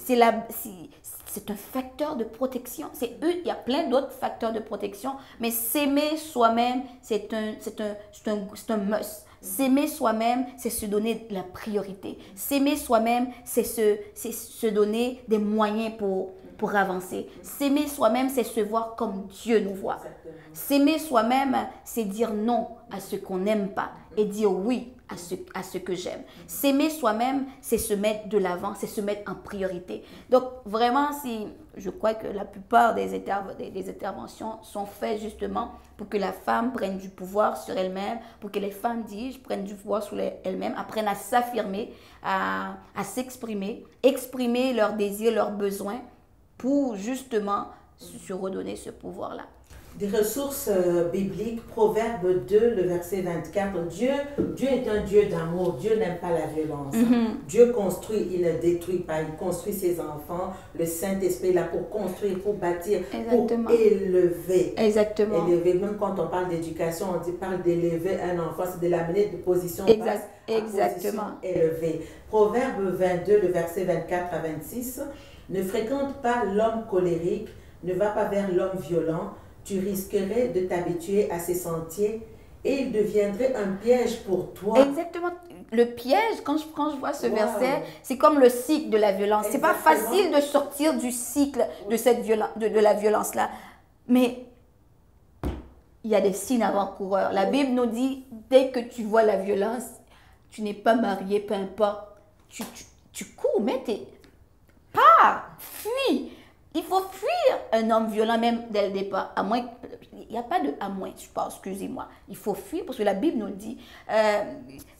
C'est un facteur de protection. Il y a plein d'autres facteurs de protection, mais s'aimer soi-même, c'est un must. S'aimer soi-même, c'est se donner la priorité. S'aimer soi-même, c'est se donner des moyens pour avancer. S'aimer soi-même, c'est se voir comme Dieu nous voit. S'aimer soi-même, c'est dire non à ce qu'on n'aime pas et dire oui à ce que j'aime. S'aimer soi-même, c'est se mettre de l'avant, c'est se mettre en priorité. Donc, vraiment, je crois que la plupart des interventions sont faites justement pour que la femme prenne du pouvoir sur elle-même, pour que les femmes, prennent du pouvoir sur elles-mêmes, apprennent à s'affirmer, à s'exprimer, exprimer leurs désirs, leurs besoins, pour justement se redonner ce pouvoir-là. Des ressources bibliques, Proverbe 2, le verset 24. Dieu est un Dieu d'amour. Dieu n'aime pas la violence. Dieu construit, il ne détruit pas. Il construit ses enfants. Le Saint-Esprit est là pour construire, pour bâtir, Exactement. Pour élever. Exactement. Élever. Même quand on parle d'éducation, on parle d'élever un enfant, c'est de l'amener de position basse à position élevée. Proverbe 22, le verset 24 à 26. Ne fréquente pas l'homme colérique, ne va pas vers l'homme violent. Tu risquerais de t'habituer à ses sentiers et il deviendrait un piège pour toi. Exactement. Le piège, quand je vois ce verset, c'est comme le cycle de la violence. C'est pas facile de sortir du cycle de cette de la violence-là. Mais il y a des signes avant-coureurs. La Bible nous dit, dès que tu vois la violence, tu n'es pas marié, peu importe. Tu cours, mais pars, fuis. Il faut fuir un homme violent même dès le départ. À moins, il n'y a pas de à moins, je pense, excusez-moi. Il faut fuir parce que la Bible nous dit,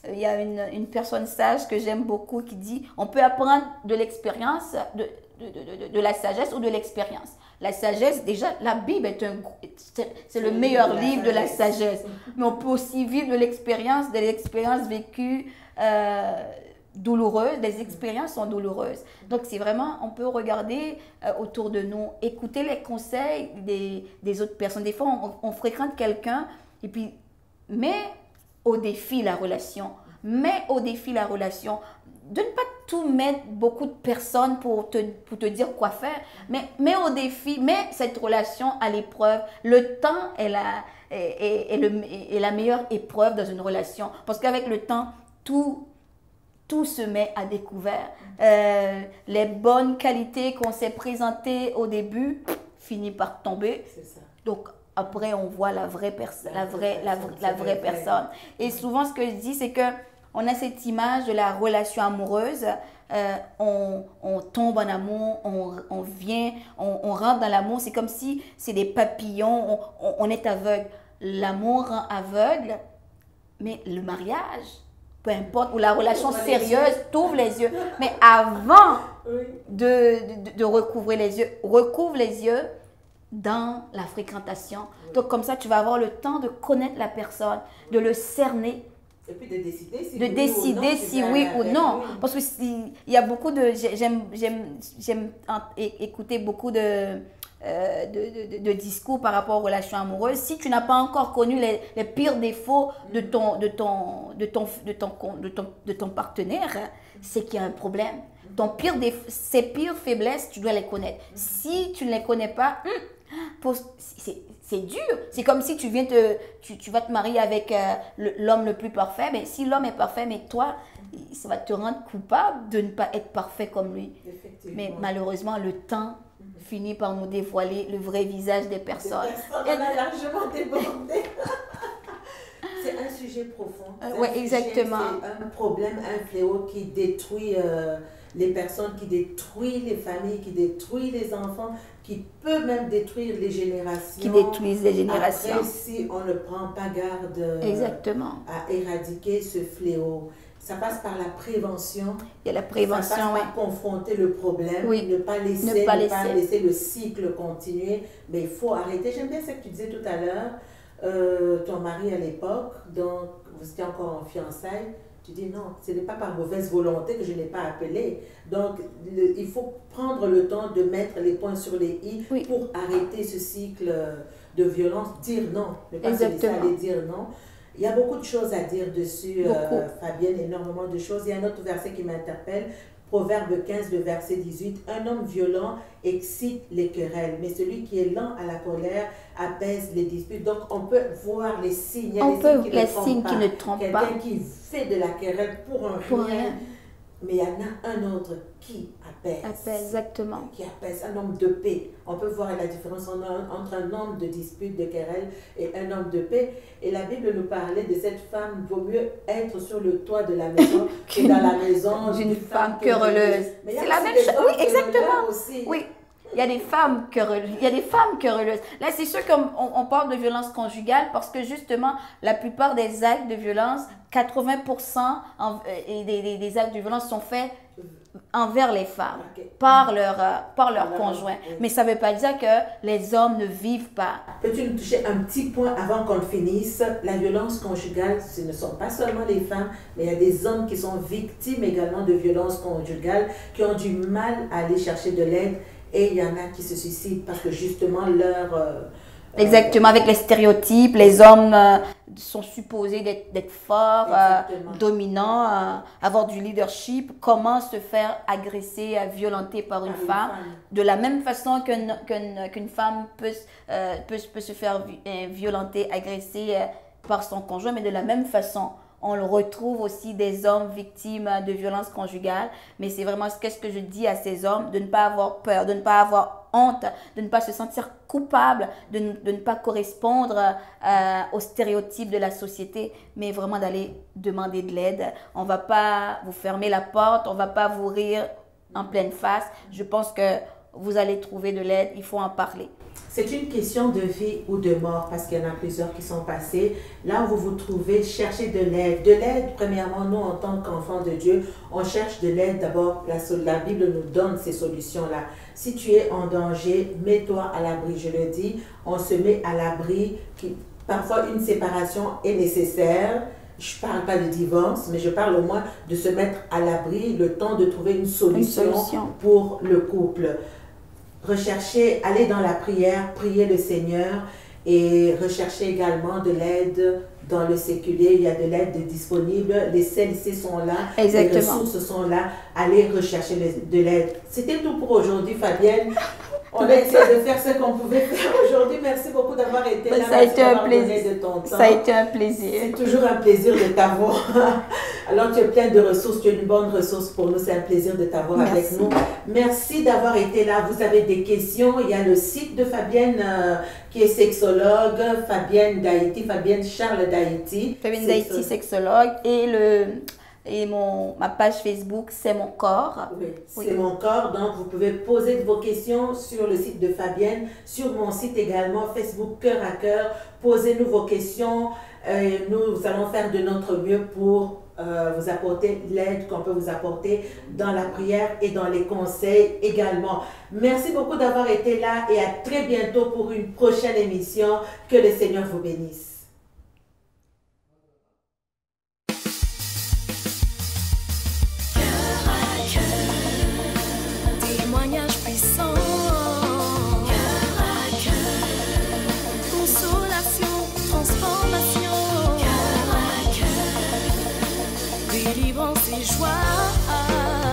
il y a une personne sage que j'aime beaucoup qui dit, on peut apprendre de l'expérience, de la sagesse ou de l'expérience. La sagesse, déjà, la Bible c'est le meilleur livre de la sagesse. Mais on peut aussi vivre de l'expérience vécues douloureuses, les expériences sont douloureuses. Donc, c'est vraiment, on peut regarder autour de nous, écouter les conseils des autres personnes. Des fois, on fréquente quelqu'un et puis, mets au défi la relation. Mets au défi la relation. De ne pas tout mettre beaucoup de personnes pour te dire quoi faire, mais mets au défi, mets cette relation à l'épreuve. Le temps est la meilleure épreuve dans une relation. Parce qu'avec le temps, tout se met à découvert. Les bonnes qualités qu'on s'est présentées au début finissent par tomber. C'est ça. Donc, après, on voit la vraie personne. Et souvent, ce que je dis, c'est qu'on a cette image de la relation amoureuse. On tombe en amour, on vient, on rentre dans l'amour. C'est comme si c'est des papillons, on est aveugle. L'amour rend aveugle, mais le mariage, peu importe, ou la relation sérieuse, t'ouvre les yeux. Mais avant de recouvrir les yeux, recouvre les yeux dans la fréquentation. Donc comme ça, tu vas avoir le temps de connaître la personne, de le cerner. Et puis de décider si oui ou non. Parce que il y a beaucoup de... J'aime écouter beaucoup de discours par rapport aux relations amoureuses. Si tu n'as pas encore connu les pires défauts de ton partenaire, c'est qu'il y a un problème. Ses pires faiblesses, tu dois les connaître. Si tu ne les connais pas, c'est dur. C'est comme si tu vas te marier avec l'homme le plus parfait. Mais si l'homme est parfait, mais toi, ça va te rendre coupable de ne pas être parfait comme lui. Mais malheureusement, le temps finit par nous dévoiler le vrai visage des personnes. On a largement débordé. C'est un sujet sujet profond. Oui, exactement. C'est un problème, un fléau qui détruit les personnes, qui détruit les familles, qui détruit les enfants, qui peut même détruire les générations. Qui détruisent les générations. Après, si on ne prend pas garde Exactement. à éradiquer ce fléau, ça passe par la prévention. Il y a la prévention, ça passe oui. par confronter le problème, Oui. ne pas laisser le cycle continuer. Mais il faut arrêter. J'aime bien ce que tu disais tout à l'heure. Ton mari à l'époque, donc vous étiez encore en fiançailles. Tu dis non, ce n'est pas par mauvaise volonté que je n'ai pas appelé. Donc, il faut prendre le temps de mettre les points sur les i Oui. pour arrêter ce cycle de violence. Dire non, ne pas se laisser aller dire non. Il y a beaucoup de choses à dire dessus, Fabienne, énormément de choses. Il y a un autre verset qui m'interpelle, Proverbe 15, le verset 18. Un homme violent excite les querelles, mais celui qui est lent à la colère apaise les disputes. Donc, on peut voir les signes. Il y a les signes qui ne trompent pas. Quelqu'un qui fait de la querelle pour rien. Mais il y en a un autre qui apaise. Exactement. Qui apaise, un homme de paix. On peut voir la différence entre un homme de dispute, de querelle et un homme de paix. Et la Bible nous parlait de cette femme, vaut mieux être sur le toit de la maison que dans la maison d'une femme querelleuse. C'est la même chose. Oui, exactement. Aussi. Oui. Il y a des femmes querelleuses. Là, c'est sûr qu'on parle de violence conjugale parce que justement, la plupart des actes de violence, 80% des actes de violence sont faits envers les femmes, par leur conjoint. Mais ça ne veut pas dire que les hommes ne vivent pas. Peux-tu nous toucher un petit point avant qu'on finisse? La violence conjugale, ce ne sont pas seulement les femmes, mais il y a des hommes qui sont victimes également de violences conjugales, qui ont du mal à aller chercher de l'aide. Et il y en a qui se suicident parce que justement Exactement, avec les stéréotypes, les hommes sont supposés d'être forts, dominants, avoir du leadership. Comment se faire agresser, violenter par une femme? De la même façon qu'une femme peut se faire violenter, agresser par son conjoint, mais de la même façon. On le retrouve aussi des hommes victimes de violences conjugales. Mais c'est vraiment qu'est-ce que je dis à ces hommes, de ne pas avoir peur, de ne pas avoir honte, de ne pas se sentir coupable, de ne pas correspondre aux stéréotypes de la société, mais vraiment d'aller demander de l'aide. On ne va pas vous fermer la porte, on ne va pas vous rire en pleine face. Je pense que vous allez trouver de l'aide, il faut en parler. C'est une question de vie ou de mort parce qu'il y en a plusieurs qui sont passés. Là où vous vous trouvez, cherchez de l'aide. De l'aide, premièrement, nous en tant qu'enfants de Dieu, on cherche de l'aide. D'abord, la Bible nous donne ces solutions-là. Si tu es en danger, mets-toi à l'abri. Je le dis, on se met à l'abri. Parfois, une séparation est nécessaire. Je ne parle pas de divorce, mais je parle au moins de se mettre à l'abri, le temps de trouver une solution pour le couple. Recherchez, allez dans la prière, priez le Seigneur et recherchez également de l'aide dans le séculier. Il y a de l'aide disponible, les CLC sont là, les ressources sont là. Allez rechercher de l'aide. C'était tout pour aujourd'hui, Fabienne. On a essayé de faire ce qu'on pouvait faire aujourd'hui. Merci beaucoup d'avoir été là. Ça a été un plaisir. De ton temps. Ça a été un plaisir. C'est toujours un plaisir de t'avoir. Alors, tu es plein de ressources. Tu es une bonne ressource pour nous. C'est un plaisir de t'avoir avec nous. Merci d'avoir été là. Vous avez des questions. Il y a le site de Fabienne qui est sexologue. Fabienne d'Haïti. Fabienne Charles d'Haïti. Fabienne d'Haïti, sexologue. Et ma page Facebook, c'est mon corps. Oui, c'est mon corps. Donc, vous pouvez poser vos questions sur le site de Fabienne, sur mon site également, Facebook Cœur à Cœur. Posez-nous vos questions. Nous allons faire de notre mieux pour vous apporter l'aide qu'on peut vous apporter dans la prière et dans les conseils également. Merci beaucoup d'avoir été là et à très bientôt pour une prochaine émission. Que le Seigneur vous bénisse. Témoignage puissant, cœur à cœur, consolation, transformation, cœur à cœur, délivrance et joie.